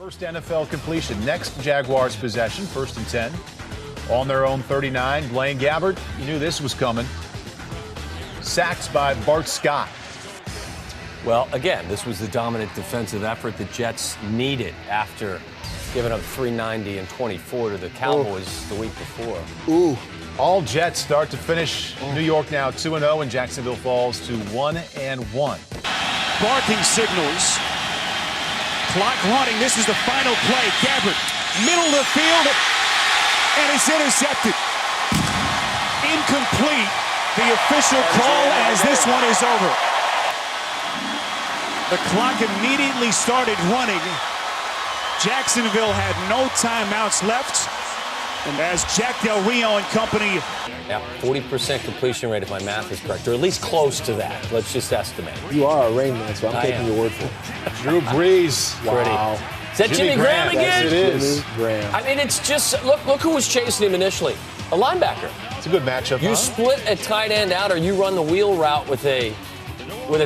First NFL completion. Next Jaguars possession, 1st and 10. On their own 39. Blaine Gabbert, you knew this was coming. Sacked by Bart Scott. Well, again, this was the dominant defensive effort the Jets needed after giving up 390 and 24 to the Cowboys the week before. Ooh. All Jets start to finish. New York now 2-0, and Jacksonville falls to 1-1. Barking signals. Clock running. This is the final play. Gabbert, middle of the field, and it's intercepted. Incomplete. The official call as this one is over. The clock immediately started running. Jacksonville had no timeouts left. And as Jack Del Rio and company. Yeah, 40% completion rate if my math is correct, or at least close to that. Let's just estimate. You are a Rain Man, so I'm taking your word for it. Drew Brees. Wow. Is that Jimmy Graham again? Yes, it is. Jimmy Graham. I mean, it's just, look who was chasing him initially. A linebacker. It's a good matchup. You split a tight end out, or you run the wheel route with a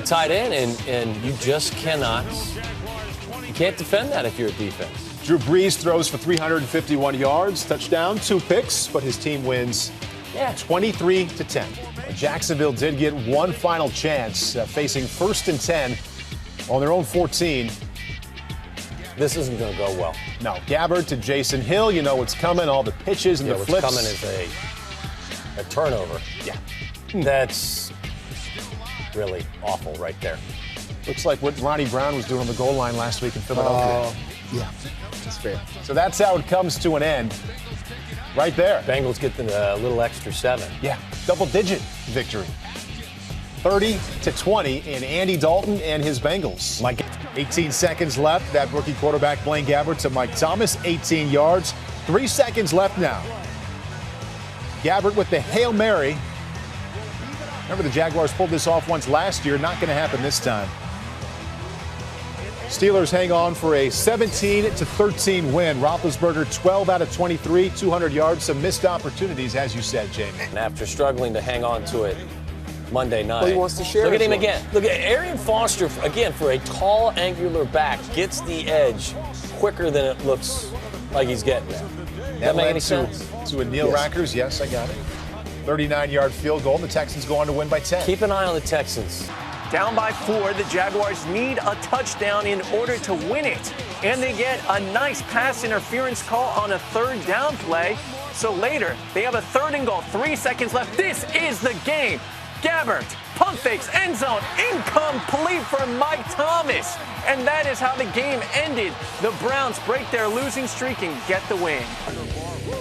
tight end, and you just cannot. You can't defend that if you're a defense. Drew Brees throws for 351 yards, touchdown, 2 picks, but his team wins 23-10. Jacksonville did get one final chance, facing 1st and 10 on their own 14. This isn't going to go well. No, Gabbert to Jason Hill, you know what's coming, all the pitches and the flips. What's coming is a turnover. Yeah. That's really awful right there. Looks like what Ronnie Brown was doing on the goal line last week in Philadelphia. Yeah, that's fair. So that's how it comes to an end. Right there. Bengals get a little extra 7. Yeah, double-digit victory. 30-20 in Andy Dalton and his Bengals. 18 seconds left. That rookie quarterback Blaine Gabbert to Mike Thomas, 18 yards. 3 seconds left now. Gabbert with the Hail Mary. Remember, the Jaguars pulled this off once last year. Not going to happen this time. Steelers hang on for a 17-13 win. Roethlisberger 12 out of 23, 200 yards, some missed opportunities, as you said, Jamie. And after struggling to hang on to it Monday night. Well, he wants to share. Look at him again. Look at Arian Foster, again, for a tall, angular back, gets the edge quicker than it looks like he's getting there. That make any sense? To a Neil Rackers, yes, I got it. 39-yard field goal. The Texans go on to win by 10. Keep an eye on the Texans. Down by 4, the Jaguars need a touchdown in order to win it. And they get a nice pass interference call on a 3rd down play. So later, they have a 3rd and goal, 3 seconds left. This is the game. Gabbert, pump fakes, end zone, incomplete for Mike Thomas. And that is how the game ended. The Browns break their losing streak and get the win.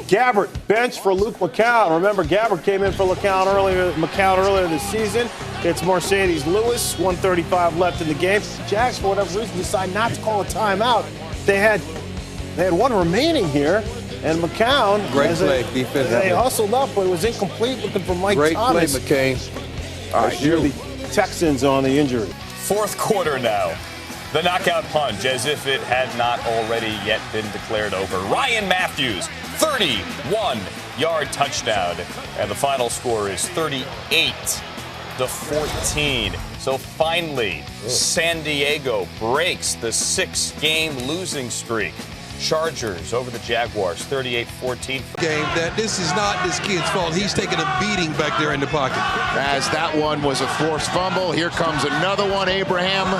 Gabbert, bench for Luke McCown. Remember, Gabbert came in for McCown earlier this season. It's Mercedes Lewis, 1:35 left in the game. Jags, for whatever reason, decide not to call a timeout. They had one remaining here, and McCown. Great play, defense. They hustled up, but it was incomplete, looking for Mike Thomas. Great play, McCain. All right, here the Texans on the injury. 4th quarter now. The knockout punch, as if it had not already yet been declared over. Ryan Matthews, 31-yard touchdown. And the final score is 38-14. So finally, San Diego breaks the 6-game losing streak. Chargers over the Jaguars, 38-14. Game that this is not this kid's fault. He's taking a beating back there in the pocket. As that one was a forced fumble, here comes another one. Abraham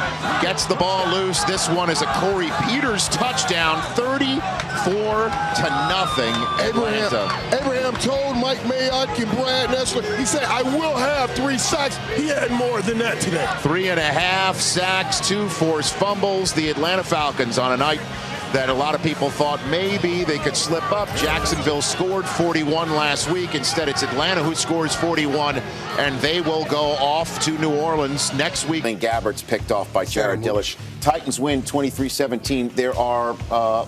gets the ball loose. This one is a Corey Peters touchdown, 34-0. Abraham told Mike Mayock and Brad Nessler, he said, I will have 3 sacks. He had more than that today. 3.5 sacks, 2 forced fumbles. The Atlanta Falcons on a night that a lot of people thought maybe they could slip up. Jacksonville scored 41 last week. Instead, it's Atlanta who scores 41, and they will go off to New Orleans next week. Gabbert's picked off by Jared Dillish. Titans win 23-17. There are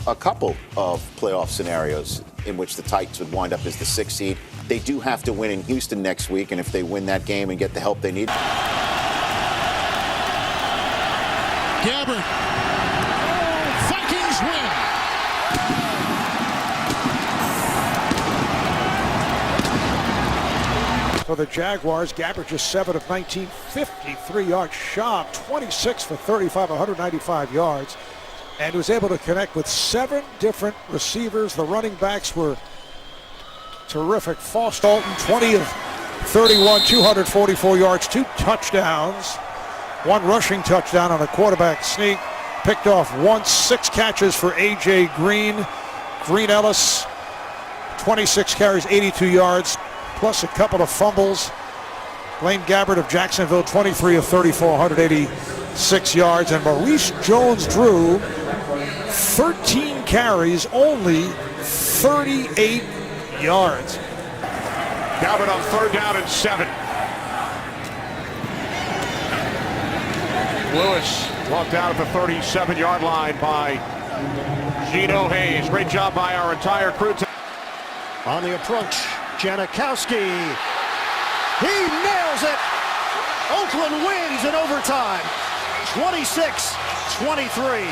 a couple of playoff scenarios in which the Titans would wind up as the 6th seed. They do have to win in Houston next week, and if they win that game and get the help they need. Gabbert. Vikings win. For the Jaguars, Gabbert just 7 of 19, 53-yard shot, 26 for 35, 195 yards. and was able to connect with 7 different receivers. The running backs were terrific. Foster Dalton, 20 of 31, 244 yards, 2 touchdowns, 1 rushing touchdown on a quarterback sneak. Picked off once, 6 catches for A.J. Green. Green Ellis, 26 carries, 82 yards, plus a couple of fumbles. Blaine Gabbert of Jacksonville, 23 of 34, 186 yards. And Maurice Jones-Drew, 13 carries, only 38 yards. Gabbert on 3rd down and 7. Lewis walked out at the 37-yard line by Gino Hayes. Great job by our entire crew. On the approach, Janikowski. He nails it. Oakland wins in overtime. 26-23.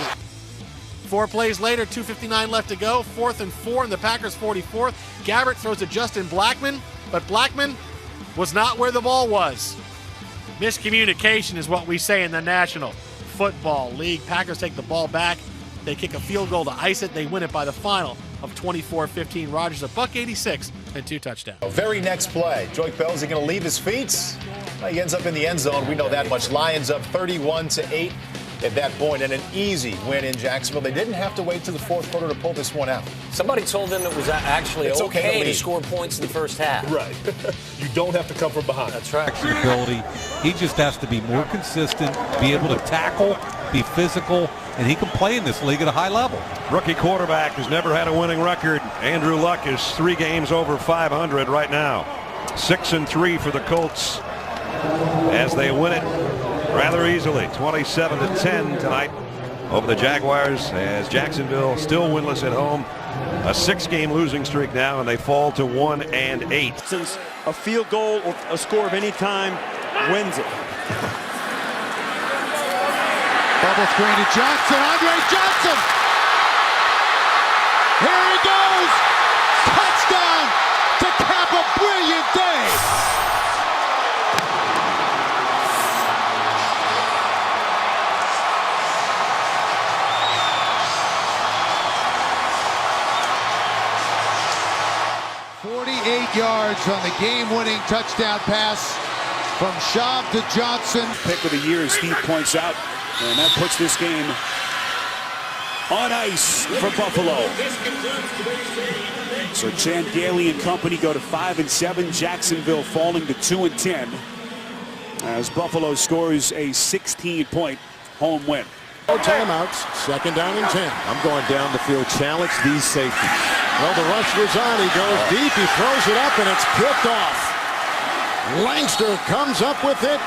4 plays later, 2:59 left to go. 4th and 4 in the Packers' 44th. Gabbert throws to Justin Blackman, but Blackman was not where the ball was. Miscommunication is what we say in the National Football League. Packers take the ball back. They kick a field goal to ice it. They win it by the final of 24-15. Rodgers, $186 and 2 touchdowns. Very next play. Joique Bell, is he going to leave his feet? Well, he ends up in the end zone. We know that much. Lions up 31-8 at that point, and an easy win in Jacksonville. They didn't have to wait to the 4th quarter to pull this one out. Somebody told them it was actually It's okay to to score points in the first half. Right. You don't have to come from behind. That's right. Ability. He just has to be more consistent, be able to tackle, be physical, and he can play in this league at a high level. Rookie quarterback has never had a winning record. Andrew Luck is 3 games over 500 right now. 6-3 for the Colts as they win it rather easily, 27-10 tonight over the Jaguars, as Jacksonville still winless at home. A 6-game losing streak now, and they fall to 1-8. Since a field goal or a score of any time wins it. Bubble screen to Johnson. Andre Johnson. Here he goes. Touchdown to cap a brilliant day. Yards on the game-winning touchdown pass from Schaub to Johnson. Pick of the year, as Steve points out, and that puts this game on ice for Buffalo. So Chan Gailey and company go to 5-7. Jacksonville falling to 2-10 as Buffalo scores a 16-point home win. No timeouts. 2nd down and 10. I'm going down the field. Challenge these safeties. Well, the rush was on. He goes deep. He throws it up, and it's picked off. Langster comes up with it.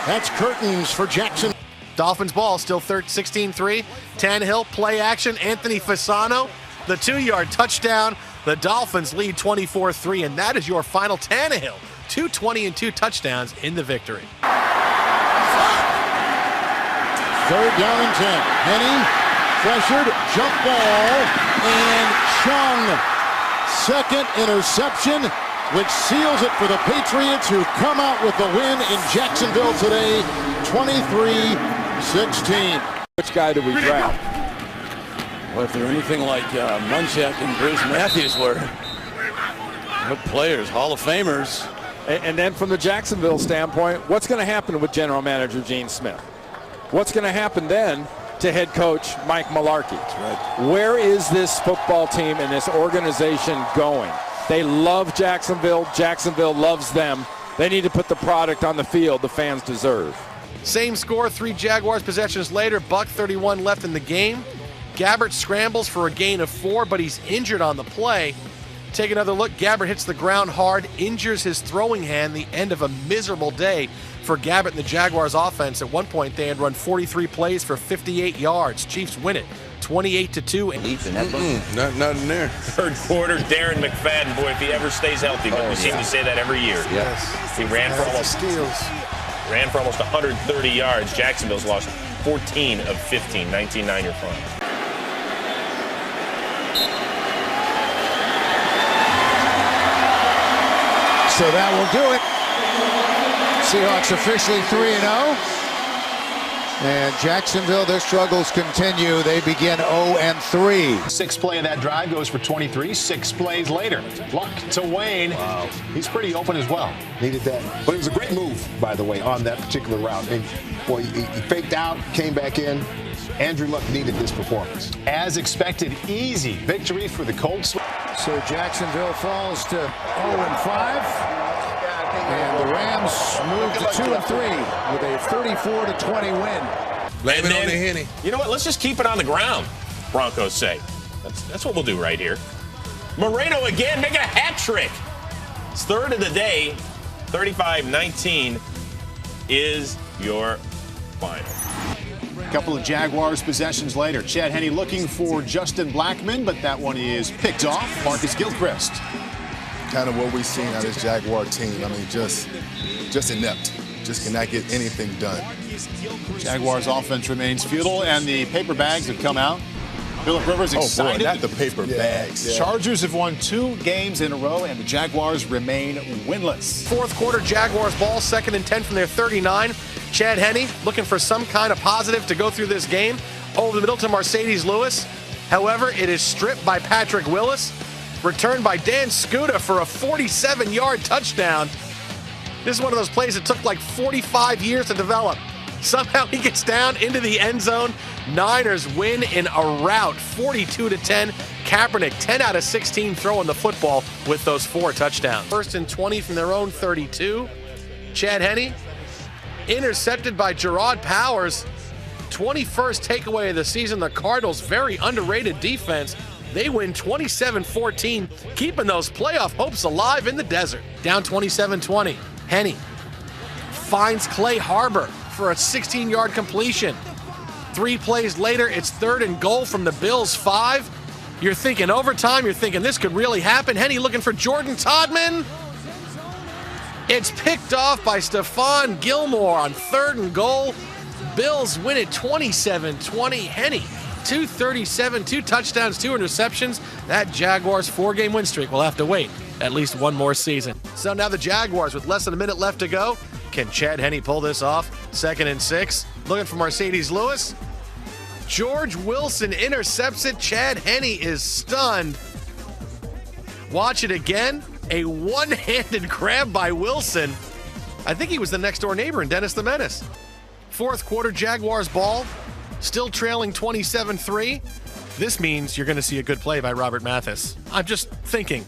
That's curtains for Jackson. Dolphins ball still 16-3. Tannehill, play action. Anthony Fasano, the 2-yard touchdown. The Dolphins lead 24-3, and that is your final. Tannehill, 220 and 2 touchdowns in the victory. 3rd down and 10. Henny pressured, jump ball, and Chung. 2nd interception, which seals it for the Patriots, who come out with the win in Jacksonville today, 23-16. Which guy do we draft? Well, if they're anything like Munchak and Bruce Matthews were, what players, Hall of Famers. And then from the Jacksonville standpoint, what's going to happen with General Manager Gene Smith? What's going to happen then to head coach Mike Mularkey? Right. Where is this football team and this organization going? They love Jacksonville. Jacksonville loves them. They need to put the product on the field the fans deserve. Same score, 3 Jaguars possessions later. $1:31 left in the game. Gabbert scrambles for a gain of 4, but he's injured on the play. Take another look. Gabbert hits the ground hard, injures his throwing hand. The end of a miserable day for Gabbert and the Jaguars offense. At one point, they had run 43 plays for 58 yards. Chiefs win it 28-2. Not in there. 3rd quarter, Darren McFadden, boy, if he ever stays healthy, but we seem to say that every year. Yes. He ran for almost 130 yards. Jacksonville's lost 14 of 15, 19-9 your final. So that will do it. Seahawks officially 3-0. And Jacksonville, their struggles continue. They begin 0-3. Sixth play of that drive goes for 23. 6 plays later, Luck to Wayne. Wow. He's pretty open as well. Needed that. But it was a great move, by the way, on that particular route. And boy, he faked out, came back in. Andrew Luck needed this performance. As expected, easy victory for the Colts. So Jacksonville falls to 0-5. And the Rams move to 2-3 with a 34-20 win. Blame it on the Henny. You know what? Let's just keep it on the ground, Broncos say. That's what we'll do right here. Moreno again, making a hat trick. It's third of the day. 35-19 is your final. A couple of Jaguars possessions later. Chad Henne looking for Justin Blackmon, but that one is picked off. Marcus Gilchrist. Kind of what we've seen out of this Jaguar team. I mean, just inept. Just cannot get anything done. Jaguars offense remains futile, and the paper bags have come out. Phillip Rivers excited. Oh boy, not the paper bags. Yeah. Chargers have won 2 games in a row, and the Jaguars remain winless. Fourth quarter, Jaguars ball, 2nd and 10 from their 39. Chad Henne looking for some kind of positive to go through this game. Over the middle to Mercedes Lewis. However, it is stripped by Patrick Willis. Returned by Dan Skuta for a 47-yard touchdown. This is one of those plays that took like 45 years to develop. Somehow he gets down into the end zone. Niners win in a rout, 42-10. Kaepernick, 10 out of 16 throwing the football with those 4 touchdowns. 1st and 20 from their own 32. Chad Henne intercepted by Gerard Powers. 21st takeaway of the season. The Cardinals, very underrated defense. They win 27-14, keeping those playoff hopes alive in the desert. Down 27-20. Henne finds Clay Harbor for a 16-yard completion. 3 plays later, it's 3rd and goal from the Bills' 5. You're thinking overtime. You're thinking this could really happen. Henne looking for Jordan Todman. It's picked off by Stephon Gilmore on 3rd and goal. Bills win it 27-20. Henne, 237, 2 touchdowns, 2 interceptions. That Jaguars 4-game win streak will have to wait at least one more season. So now the Jaguars with less than a minute left to go. Can Chad Henne pull this off? 2nd and 6. Looking for Mercedes Lewis. George Wilson intercepts it. Chad Henne is stunned. Watch it again. A one-handed grab by Wilson. I think he was the next door neighbor in Dennis the Menace. 4th quarter, Jaguars ball. Still trailing 27-3. This means you're going to see a good play by Robert Mathis. I'm just thinking.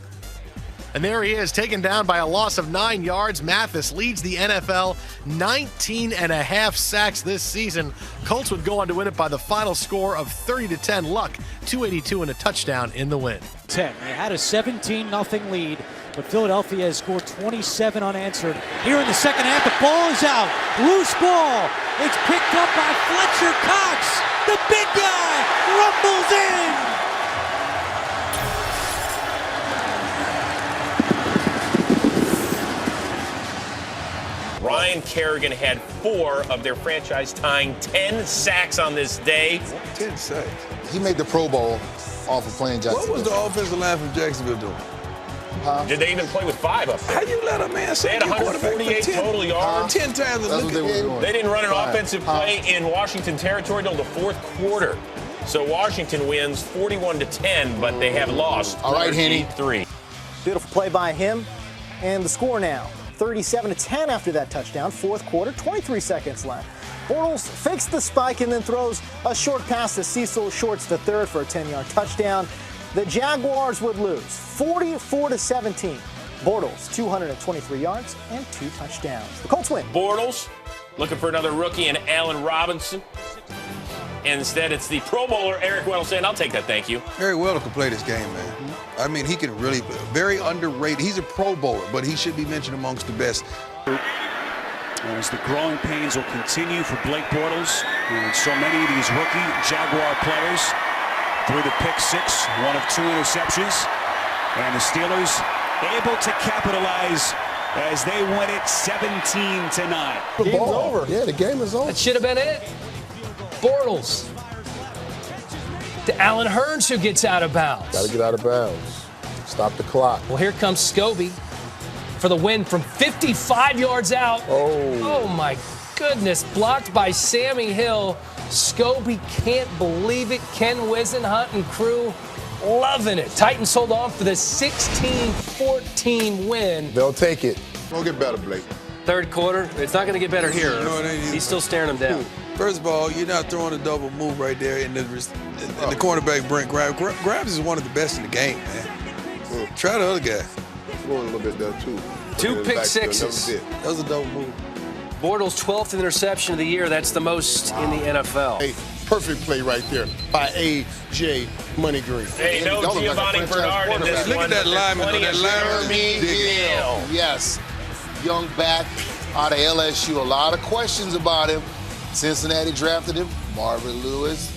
And there he is, taken down by a loss of 9 yards. Mathis leads the NFL, 19.5 sacks this season. Colts would go on to win it by the final score of 30-10. Luck, 282 and a touchdown in the win. 10. They had a 17-0 lead, but Philadelphia has scored 27 unanswered. Here in the second half, the ball is out. Loose ball. It's picked up by Fletcher Cox. The big guy rumbles in. Ryan Kerrigan had 4 of their franchise-tying 10 sacks on this day. 10 sacks. He made the Pro Bowl off of playing Jacksonville. What was the offensive line from Jacksonville doing? Did they even play with 5 up there? How you let a man say they had 148 total yards? 10 times as look at They didn't run an offensive play in Washington territory until the 4th quarter. So Washington wins 41-10, but they have lost. All right, Henne. 3. Beautiful play by him. And the score now, 37-10 after that touchdown. 4th quarter, 23 seconds left. Bortles fakes the spike and then throws a short pass to Cecil Shorts the third for a 10-yard touchdown. The Jaguars would lose 44-17. Bortles, 223 yards and 2 touchdowns. The Colts win. Bortles looking for another rookie in Allen Robinson. Instead, it's the Pro Bowler Eric Weddle saying, I'll take that, thank you. Eric Weddle can play this game, man. I mean, he can really, very underrated. He's a Pro Bowler, but he should be mentioned amongst the best. As the growing pains will continue for Blake Bortles and so many of these rookie Jaguar players. Through the pick 6, 1 of 2 interceptions. And the Steelers able to capitalize as they win it 17-9. The game's over. Yeah, the game is over. That should have been it. Bortles to Allen Hurns, who gets out of bounds. Got to get out of bounds. Stop the clock. Well, here comes Scobie for the win from 55 yards out. Oh my goodness. Blocked by Sammy Hill. Scobie can't believe it. Ken Wisenhunt and crew loving it. Titans hold on for the 16-14 win. They'll take it. Won't get better, Blake. Third quarter, it's not going to get better here. No, it ain't either. He's still staring him down. First of all, you're not throwing a double move right there, and the cornerback Brent Grimes is one of the best in the game, man. Try the other guy. Going a little bit there too. Two pick sixes. That was a double move. Bortles' 12th interception of the year. That's the most in the NFL. Hey, perfect play right there by A.J. Money Green. Hey, no Giovanni Bernard in this Look one. at that lineman. That lineman. Yes, young back out of LSU. A lot of questions about him. Cincinnati drafted him. Marvin Lewis.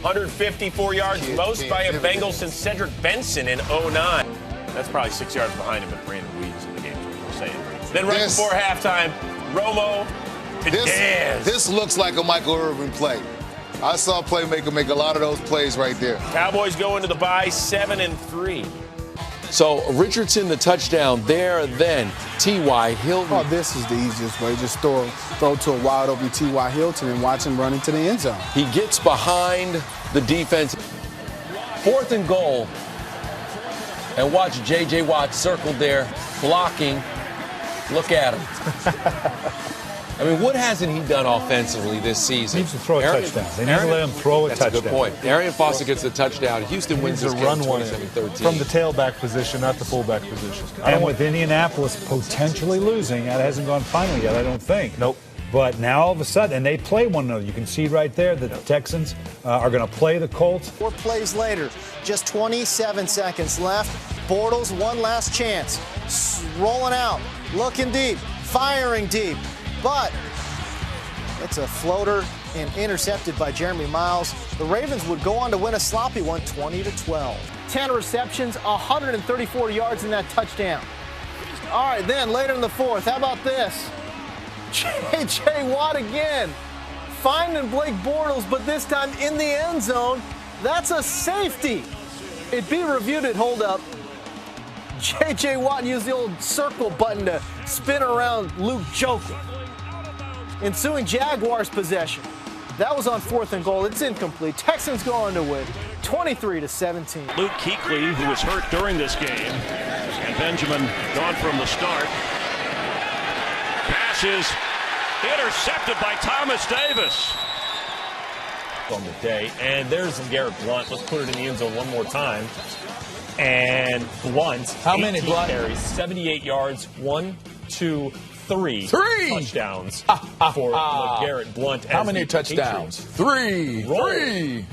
154 yards, most by a Bengal since Cedric Benson in 09. That's probably 6 yards behind him, but Brandon Weeds in the game, is what we're saying. Then right before halftime, Romo to Dez. This looks like a Michael Irvin play. I saw a playmaker make a lot of those plays right there. Cowboys go into the bye 7-3. So Richardson, the touchdown there, then T.Y. Hilton. Oh, this is the easiest way. Just throw to a wide open T.Y. Hilton and watch him run into the end zone. He gets behind the defense. 4th and goal. And watch J.J. Watt circled there, blocking. Look at him. I mean, what hasn't he done offensively this season? He needs to throw a touchdown. They need to let him throw a touchdown. That's a good point. Arian Foster gets the touchdown. Houston wins this game 27-13. From the tailback position, not the fullback position. And with Indianapolis potentially losing, that hasn't gone final yet, I don't think. Nope. But now all of a sudden, and they play one another. You can see right there that the Texans are going to play the Colts. 4 plays later, just 27 seconds left. Bortles, one last chance. Rolling out, looking deep, firing deep. But it's a floater and intercepted by Jeremy Miles. The Ravens would go on to win a sloppy one, 20-12. 10 receptions, 134 yards in that touchdown. All right, then later in the fourth, how about this? J.J. Watt again, finding Blake Bortles, but this time in the end zone. That's a safety. It'd be reviewed at holdup. J.J. Watt used the old circle button to spin around Luke Joker. Ensuing Jaguars possession. That was on 4th and goal. It's incomplete. Texans go on to win 23-17. Luke Kuechly, who was hurt during this game, and Benjamin gone from the start. Passes intercepted by Thomas Davis. On the day, and there's Garrett Blunt. Let's put it in the end zone one more time. And Blunt, how many Blunt carries, 78 yards, 1, 2, 3 touchdowns for Garrett Blunt. How many touchdowns? Three.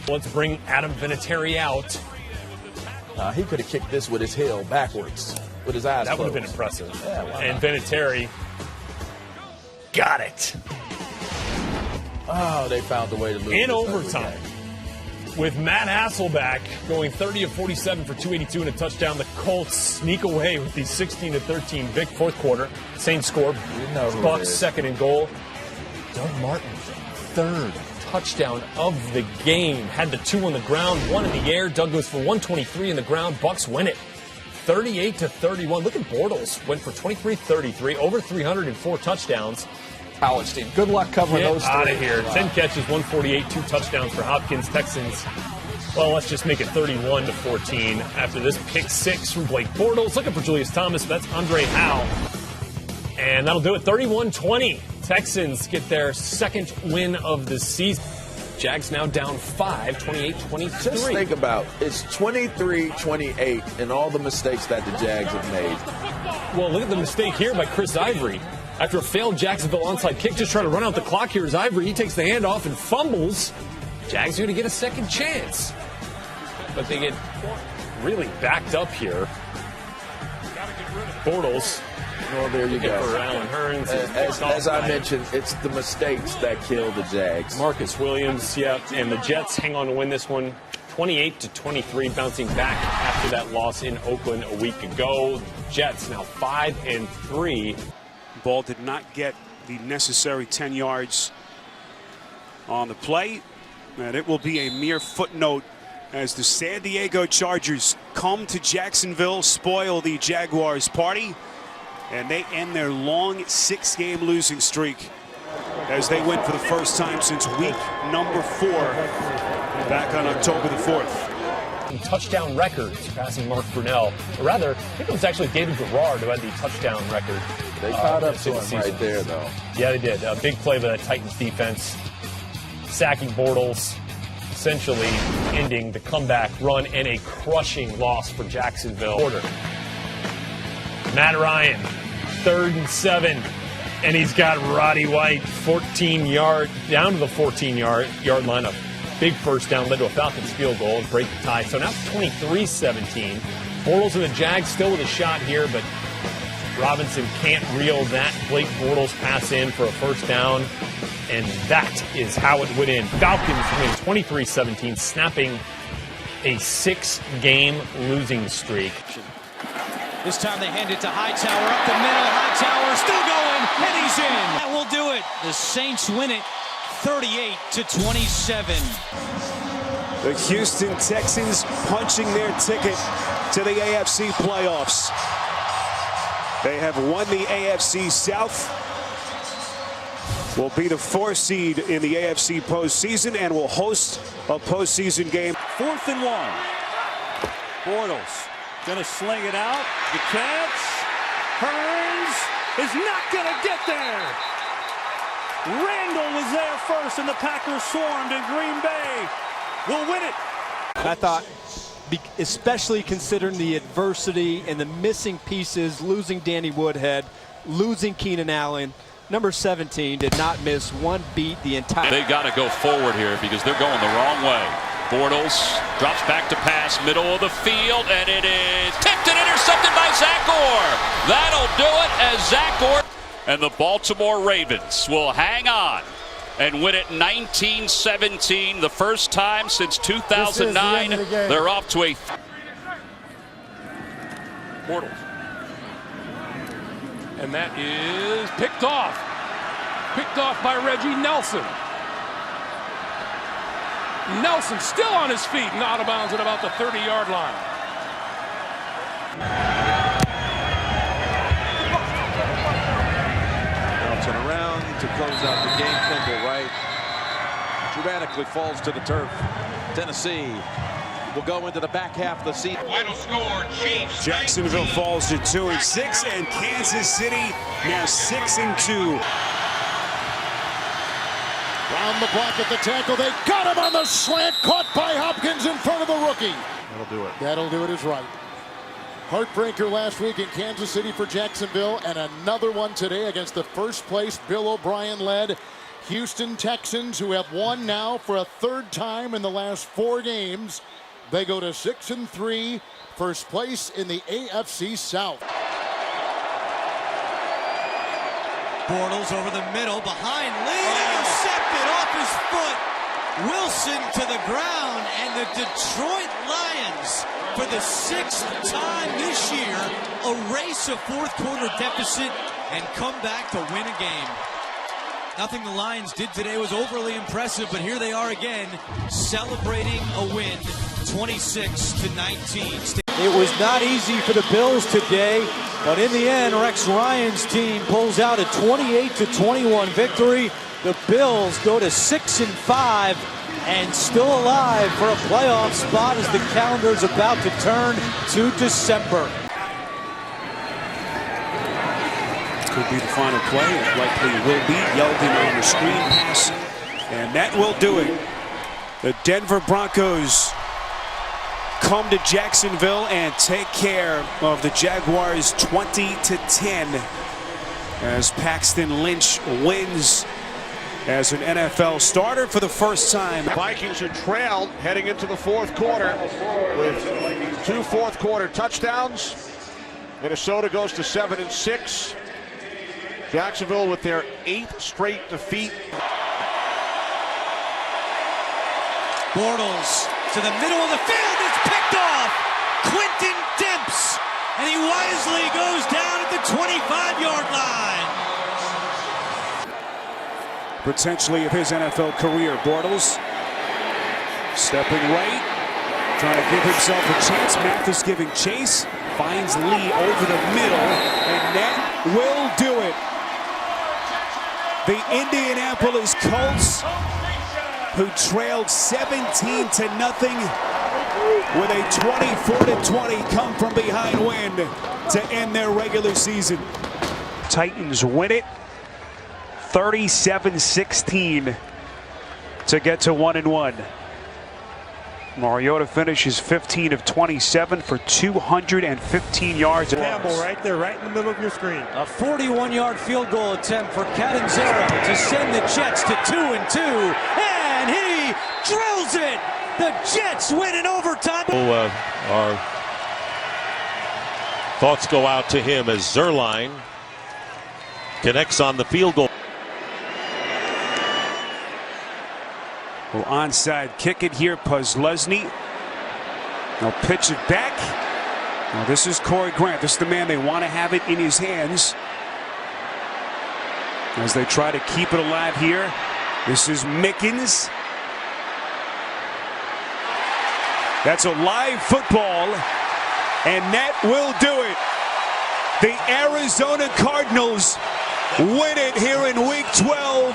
Let's bring Adam Vinatieri out. He could have kicked this with his heel backwards, with his eyes That would have been impressive. Yeah, and Vinatieri got it. Oh, they found a way to lose in overtime. With Matt Hasselbeck going 30 of 47 for 282 and a touchdown, the Colts sneak away with the 16-13 big fourth quarter. Same score. Bucks 2nd and goal. Doug Martin, 3rd touchdown of the game. Had the 2 on the ground, 1 in the air. Doug goes for 123 in the ground. Bucks win it 38-31. Look at Bortles. Went for 23-33, over 304 touchdowns. College team. Good luck covering those 3. Out of here. 10 catches, 148, 2 touchdowns for Hopkins. Texans, well, let's just make it 31-14 after this pick 6 from Blake Bortles. Looking for Julius Thomas. That's Andre Howe. And that'll do it. 31-20. Texans get their 2nd win of the season. Jags now down 5, 28-23. Just think about it's 23-28 and all the mistakes that the Jags have made. Well, look at the mistake here by Chris Ivory. After a failed Jacksonville onside kick, just trying to run out the clock here is Ivory. He takes the handoff and fumbles. Jags are going to get a second chance. But they get really backed up here. Bortles. Well, there you go. For Allen Hurns. As I mentioned, it's the mistakes that kill the Jags. Marcus Williams, and the Jets hang on to win this one 28-23, bouncing back after that loss in Oakland a week ago. Jets now 5-3. Ball did not get the necessary 10 yards on the play, and it will be a mere footnote as the San Diego Chargers come to Jacksonville, spoil the Jaguars party, and they end their long 6-game losing streak as they win for the first time since week number 4 back on October the 4th. Touchdown record, surpassing Mark Brunell. Or rather, I think it was actually David Garrard who had the touchdown record. They caught up to him right there, though. Yeah, they did. A big play by the Titans defense, sacking Bortles, essentially ending the comeback run and a crushing loss for Jacksonville. Matt Ryan, 3rd and 7, and he's got Roddy White 14-yard, down to the 14-yard line. A big first down led to a Falcons field goal and break the tie. So now it's 23-17. Bortles and the Jags still with a shot here, but Robinson can't reel that Blake Bortles pass in for a first down. And that is how it would end. Falcons win 23-17, snapping a 6-game losing streak. This time they hand it to Hightower up the middle. Hightower still going, and he's in. That will do it. The Saints win it 38-27. The Houston Texans punching their ticket to the AFC playoffs. They have won the AFC South, will be the 4th seed in the AFC postseason, and will host a postseason game. 4th and 1. Bortles gonna sling it out. The catch. Hearns is not gonna get there. Randall was there first, and the Packers swarmed, and Green Bay will win it. I thought, especially considering the adversity and the missing pieces, losing Danny Woodhead, losing Keenan Allen, number 17 did not miss one beat the entire. They got to go forward here because they're going the wrong way. Bortles drops back to pass, middle of the field, and it is tipped and intercepted by Zach Orr. That'll do it as Zach Orr. And the Baltimore Ravens will hang on and win it 19-17, the first time since 2009. They're off to a Bortles. And that is picked off. Picked off by Reggie Nelson. Nelson still on his feet and out of bounds at about the 30-yard line. Bouncing around to close out the game. Fumble right. Dramatically falls to the turf. Tennessee will go into the back half of the season. Final score, Chiefs. Jacksonville falls to 2-6, and Kansas City now 6-2. Round the block at the tackle. They got him on the slant. Caught by Hopkins in front of the rookie. That'll do it. That'll do it is right. Heartbreaker last week in Kansas City for Jacksonville, and another one today against the first place Bill O'Brien-led Houston Texans, who have won now for a 3rd time in the last 4 games. They go to 6-3, first place in the AFC South. Bortles over the middle, behind Lee, intercepted off his foot. Wilson to the ground, and the Detroit Lions, for the 6th time this year, erase a 4th quarter deficit and come back to win a game. Nothing the Lions did today was overly impressive, but here they are again, celebrating a win, 26-19. It was not easy for the Bills today, but in the end, Rex Ryan's team pulls out a 28-21 victory. The Bills go to 6-5 and still alive for a playoff spot as the calendar is about to turn to December. Could be the final play. It likely will be. Yeldon on the screen pass, and that will do it. The Denver Broncos come to Jacksonville and take care of the Jaguars 20-10 as Paxton Lynch wins as an NFL starter for the first time. Vikings are trailed heading into the 4th quarter with 2 4th quarter touchdowns. Minnesota goes to 7-6. Jacksonville with their 8th straight defeat. Bortles to the middle of the field. It's picked off. Quentin Dimps. And he wisely goes down at the 25-yard line. Potentially of his NFL career, Bortles stepping right, trying to give himself a chance. Mathis giving chase, finds Lee over the middle, and that will do it. The Indianapolis Colts, who trailed 17-0 with a 24-20 come from behind win to end their regular season. Titans win it 37-16 to get to 1-1. Mariota finishes 15 of 27 for 215 yards. Campbell right there, right in the middle of your screen. A 41-yard field goal attempt for Catanzaro to send the Jets to 2-2, and he drills it. The Jets win in overtime. Our thoughts go out to him as Zerline connects on the field goal. Well, onside kick it here, Puzlesny. They'll pitch it back. Now this is Corey Grant. This is the man they want to have it in his hands as they try to keep it alive here. This is Mickens. That's a live football, and that will do it. The Arizona Cardinals win it here in Week 12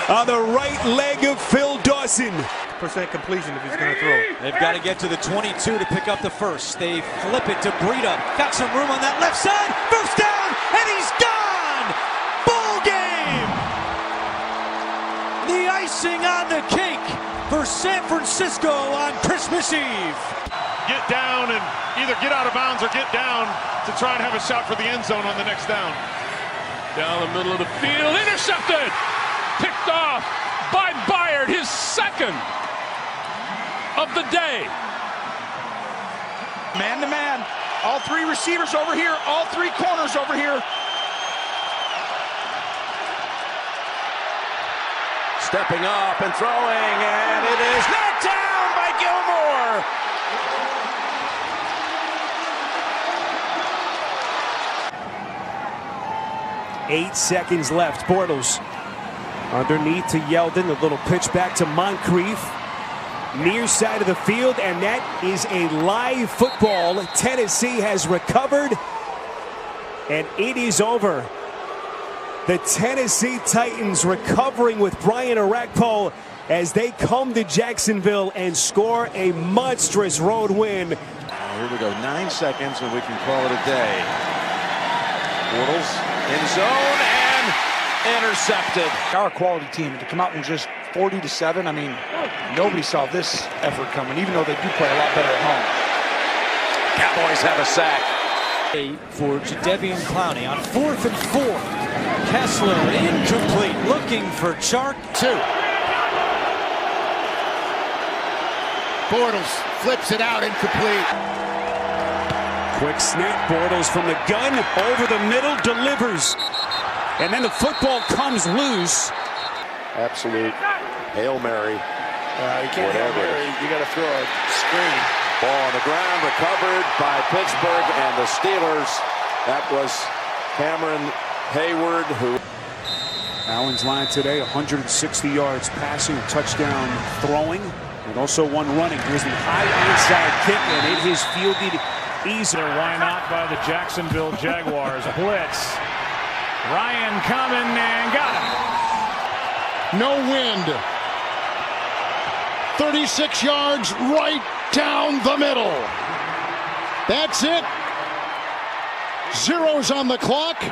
on the right leg of Phil Dawson. % completion if he's going to throw. They've got to get to the 22 to pick up the first. They flip it to Breida. Got some room on that left side. First down, and he's gone! Ball game! The icing on the cake for San Francisco on Christmas Eve. Get down and either get out of bounds or get down to try and have a shot for the end zone on the next down. Down the middle of the field, intercepted! Picked off by Byard, his second of the day. Man to man. All three receivers over here. All three corners over here. Stepping up and throwing, and it is knocked down by Gilmore. 8 seconds left. Bortles underneath to Yeldon. A little pitch back to Moncrief. Near side of the field, and that is a live football. Tennessee has recovered, and it is over. The Tennessee Titans recovering with Brian Orakpo as they come to Jacksonville and score a monstrous road win. Here we go, 9 seconds, and we can call it a day. Bortles in zone and intercepted. Our quality team to come out and just 40-7. I mean, nobody saw this effort coming, even though they do play a lot better at home. Cowboys have a sack. For Jadeveon Clowney on 4th and 4. Kessler incomplete, looking for Chark. 2. Bortles flips it out, incomplete. Quick snap, Bortles from the gun, over the middle, delivers. And then the football comes loose. Absolute Hail Mary. You can't Hail Mary, you got to throw a screen. Ball on the ground, recovered by Pittsburgh and the Steelers. That was Cameron Hayward, who... Allen's line today, 160 yards passing, a touchdown throwing, and also one running. Here's the high inside kick, and it is fielded easily. Why not by the Jacksonville Jaguars. Blitz. Ryan coming and got him. No wind. 36 yards right down the middle. That's it. Zeros on the clock.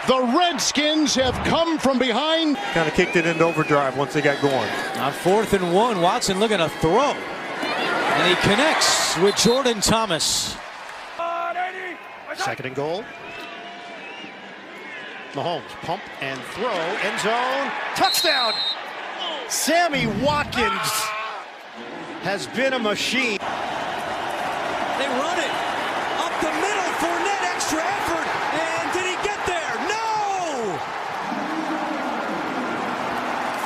The Redskins have come from behind. Kind of kicked it into overdrive once they got going. On 4th and 1, Watson looking to throw. And he connects with Jordan Thomas. 2nd and goal. Mahomes, pump and throw, end zone, touchdown! Sammy Watkins has been a machine. They run it up the middle, Fournette, extra effort, and did he get there? No!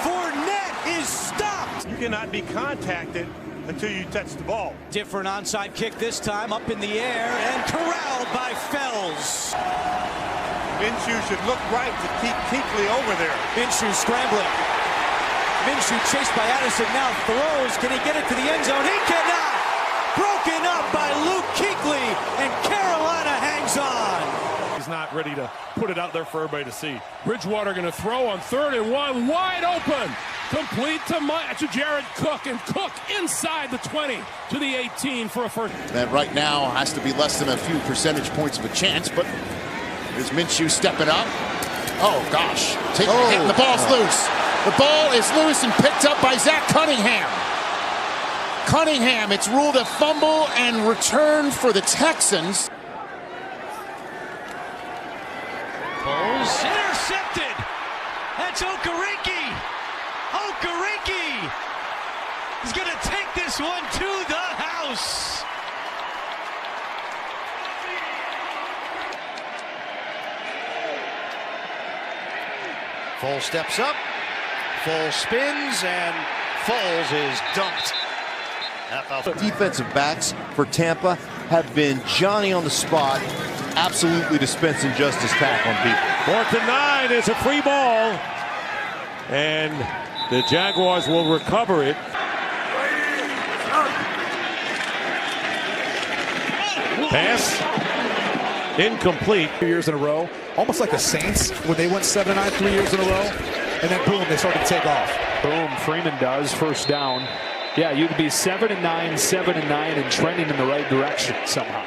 Fournette is stopped. You cannot be contacted until you touch the ball. Different onside kick this time, up in the air, and corralled by Fells. Minshew should look right to keep Kuechly over there. Minshew scrambling. Minshew chased by Addison, now throws. Can he get it to the end zone? He cannot! Broken up by Luke Kuechly, and Carolina hangs on. He's not ready to put it out there for everybody to see. Bridgewater going to throw on 3rd and 1, wide open. Complete to Jared Cook, and Cook inside the 20 to the 18 for a first. That right now has to be less than a few percentage points of a chance, but there's Minshew stepping up. Oh, gosh. Taking a hit, and the ball's loose. The ball is loose and picked up by Zach Cunningham. Cunningham, it's ruled a fumble and return for the Texans. Bowles intercepted. That's Okereke. Okereke is going to take this one to the house. Foles steps up. Foles spins, and Foles is dumped. Defensive backs for Tampa have been Johnny on the spot, absolutely dispensing justice back on people. 4th and 9 is a free ball, and the Jaguars will recover it. Pass incomplete. 2 years in a row, almost like the Saints when they went 7-9 3 years in a row, and then boom, they started to take off. Boom, Freeman does, first down. Yeah, you'd be 7-9, 7-9, and trending in the right direction somehow.